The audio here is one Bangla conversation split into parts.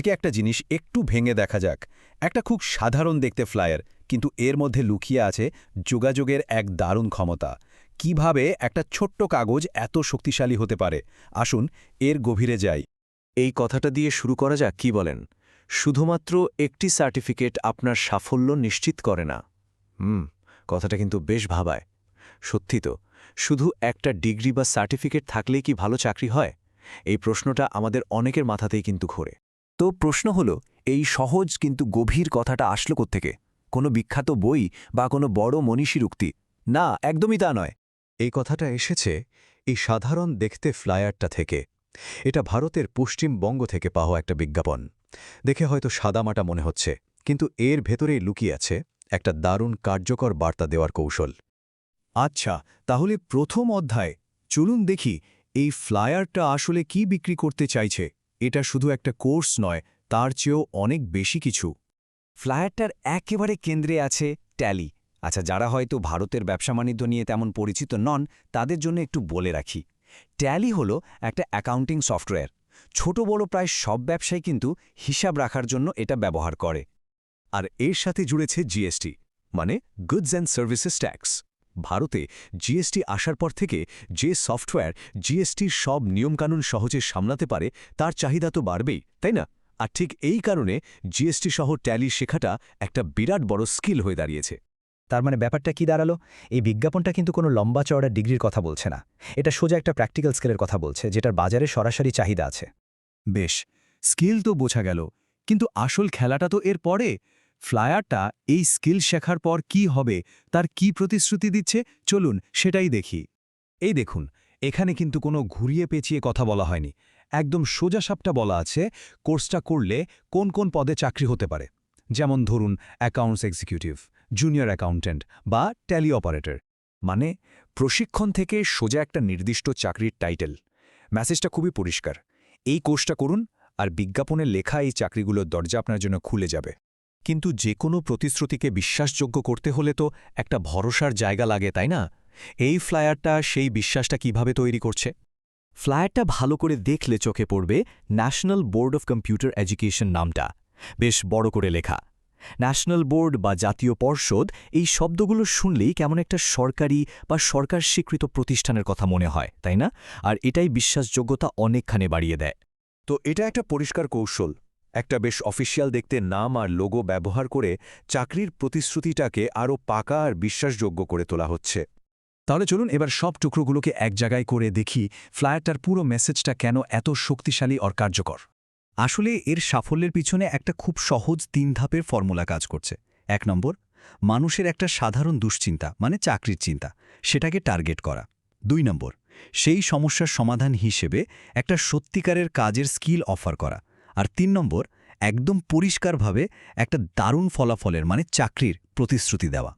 থেকে একটা জিনিস একটু ভেঙে দেখা যাক। একটা খুব সাধারণ দেখতে ফ্লায়ার, কিন্তু এর মধ্যে লুকিয়ে আছে যোগাযোগের এক দারুণ ক্ষমতা। কিভাবে একটা ছোট্ট কাগজ এত শক্তিশালী হতে পারে, আসুন এর গভীরে যাই। এই কথাটা দিয়ে শুরু করা যাক, কি বলেন? শুধুমাত্র একটি সার্টিফিকেট আপনার সাফল্য নিশ্চিত করে না। কথাটা কিন্তু বেশ ভাবায়। সত্যি তো, শুধু একটা ডিগ্রি বা সার্টিফিকেট থাকলেই কি ভালো চাকরি হয়? এই প্রশ্নটা আমাদের অনেকের মাথাতেই কিন্তু ঘোরে। তো প্রশ্ন হলো, এই সহজ কিন্তু গভীর কথাটা আসলো কোত্থেকে? কোনো বিখ্যাত বই বা কোনো বড় মনীষীর উক্তি? না, একদমই তা নয়। এই কথাটা এসেছে এই সাধারণ দেখতে ফ্লায়ারটা থেকে। এটা ভারতের পশ্চিমবঙ্গ থেকে পাওয়া একটা বিজ্ঞাপন। দেখে হয়তো সাদামাটা মনে হচ্ছে, কিন্তু এর ভেতরেই লুকিয়ে আছে একটা দারুণ কার্যকর বার্তা দেওয়ার কৌশল। আচ্ছা, তাহলে প্রথম অধ্যায় চলুন দেখি এই ফ্লায়ারটা আসলে কি বিক্রি করতে চাইছে। এটা শুধু একটা কোর্স নয়, তার চেয়েও অনেক বেশি কিছু। ফ্লায়ারটার একেবারে কেন্দ্রে আছে ট্যালি। আচ্ছা, যারা হয়তো ভারতের ব্যবসা বাণিজ্য নিয়ে তেমন পরিচিত নন, তাদের জন্য একটু বলে রাখি। ট্যালি হলো একটা অ্যাকাউন্টিং সফটওয়্যার। ছোট বড় প্রায় সব ব্যবসায়ী কিন্তু হিসাব রাখার জন্য এটা ব্যবহার করে। আর এর সাথে জুড়েছে জিএসটি, মানে গুডস অ্যান্ড সার্ভিসেস ট্যাক্স। ভারতে জিএসটি আসার পর থেকে যে সফটওয়্যার জিএসটির সব নিয়মকানুন সহজে সামলাতে পারে, তার চাহিদা তো বাড়বেই, তাই না? আর ঠিক এই কারণে জিএসটি সহ ট্যালি শেখাটা একটা বিরাট বড় স্কিল হয়ে দাঁড়িয়েছে। তার মানে ব্যাপারটা কি দাঁড়ালো? এই বিজ্ঞাপনটা কিন্তু কোনো লম্বা চওড়া ডিগ্রির কথা বলছে না। এটা সোজা একটা প্র্যাকটিক্যাল স্কিলের কথা বলছে, যেটার বাজারে সরাসরি চাহিদা আছে। বেশ, স্কিল তো বোঝা গেল, কিন্তু আসল খেলাটা তো এর পরে। ফ্লায়ারটা এই স্কিল শেখার পর কি হবে, তার কি প্রতিশ্রুতি দিচ্ছে, চলুন সেটাই দেখি। এই দেখুন, এখানে কিন্তু কোনো ঘুরিয়ে পেঁচিয়ে কথা বলা হয়নি। একদম সোজাসাপটা বলা আছে কোর্সটা করলে কোন কোন পদে চাকরি হতে পারে। যেমন ধরুন অ্যাকাউন্টস এক্সিকিউটিভ, জুনিয়র অ্যাকাউন্ট্যান্ট বা ট্যালি অপারেটর। মানে প্রশিক্ষণ থেকে সোজা একটা নির্দিষ্ট চাকরির টাইটেল। মেসেজটা খুবই পরিষ্কার। এই কোর্সটা করুন, আর বিজ্ঞাপনের লেখা এই চাকরিগুলোর দরজা আপনার জন্য খুলে যাবে। কিন্তু যে কোনো প্রতিশ্রুতিকে বিশ্বাসযোগ্য করতে হলে তো একটা ভরসার জায়গা লাগে, তাই না? এই ফ্লায়ারটা সেই বিশ্বাসটা কিভাবে তৈরি করছে? ফ্লায়ারটা ভালো করে দেখলে চোখে পড়বে national board of computer education নামটা, বেশ বড় করে লেখা। ন্যাশনাল বোর্ড বা জাতীয় পর্ষদ, এই শব্দগুলো শুনলেই কেমন একটা সরকারি বা সরকার স্বীকৃত প্রতিষ্ঠানের কথা মনে হয়, তাই না? আর এটাই বিশ্বাসযোগ্যতা অনেকখানি বাড়িয়ে দেয়। তো এটা একটা পরিষ্কার কৌশল, একটা বেশ অফিসিয়াল দেখতে নাম আর লোগো ব্যবহার করে চাকরির প্রতিশ্রুতিটাকে আরও পাকা আর বিশ্বাসযোগ্য করে তোলা হচ্ছে। তাহলে চলুন এবার সব টুকরোগুলোকে এক জায়গায় করে দেখি ফ্লায়ারটার পুরো মেসেজটা কেন এত শক্তিশালী আর কার্যকর। আসলে এর সাফল্যের পিছনে একটা খুব সহজ ৩ ধাপের ফর্মুলা কাজ করছে। ১ নম্বর, মানুষের একটা সাধারণ দুশ্চিন্তা মানে চাকরির চিন্তা, সেটাকে টার্গেট করা। ২ নম্বর, সেই সমস্যার সমাধান হিসেবে একটা সত্যিকারের কাজের স্কিল অফার করা। আর ৩ নম্বর, একদম পরিষ্কারভাবে একটা দারুণ ফলাফলের মানে চাকরির প্রতিশ্রুতি দেওয়া।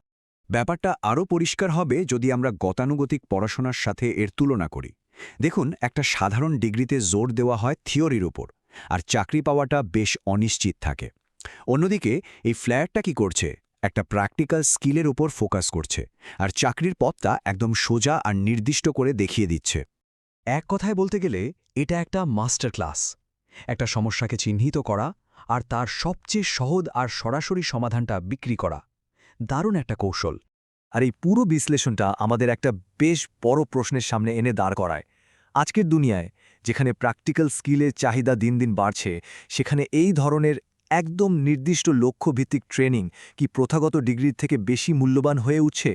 ব্যাপারটা আরও পরিষ্কার হবে যদি আমরা গতানুগতিক পড়াশোনার সাথে এর তুলনা করি। দেখুন, একটা সাধারণ ডিগ্রিতে জোর দেওয়া হয় থিওরির উপর, আর চাকরি পাওয়াটা বেশ অনিশ্চিত থাকে। অন্যদিকে এই ফ্ল্যায়ারটা কি করছে? একটা প্র্যাকটিক্যাল স্কিলের উপর ফোকাস করছে, আর চাকরির পথটা একদম সোজা আর নির্দিষ্ট করে দেখিয়ে দিচ্ছে। এক কথায় বলতে গেলে এটা একটা মাস্টার ক্লাস। একটা সমস্যাকে চিহ্নিত করা আর তার সবচেয়ে সহজ আর সরাসরি সমাধানটা বিক্রি করা। দারুণ একটা কৌশল। আর এই পুরো বিশ্লেষণটা আমাদের একটা বেশ বড় প্রশ্নের সামনে এনে দাঁড় করায়। আজকের দুনিয়ায় যেখানে প্র্যাকটিক্যাল স্কিলের চাহিদা দিন দিন বাড়ছে, সেখানে এই ধরনের একদম নির্দিষ্ট লক্ষ্যভিত্তিক ট্রেনিং কি প্রথাগত ডিগ্রির থেকে বেশি মূল্যবান হয়ে উঠছে?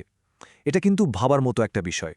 এটা কিন্তু ভাবার মতো একটা বিষয়।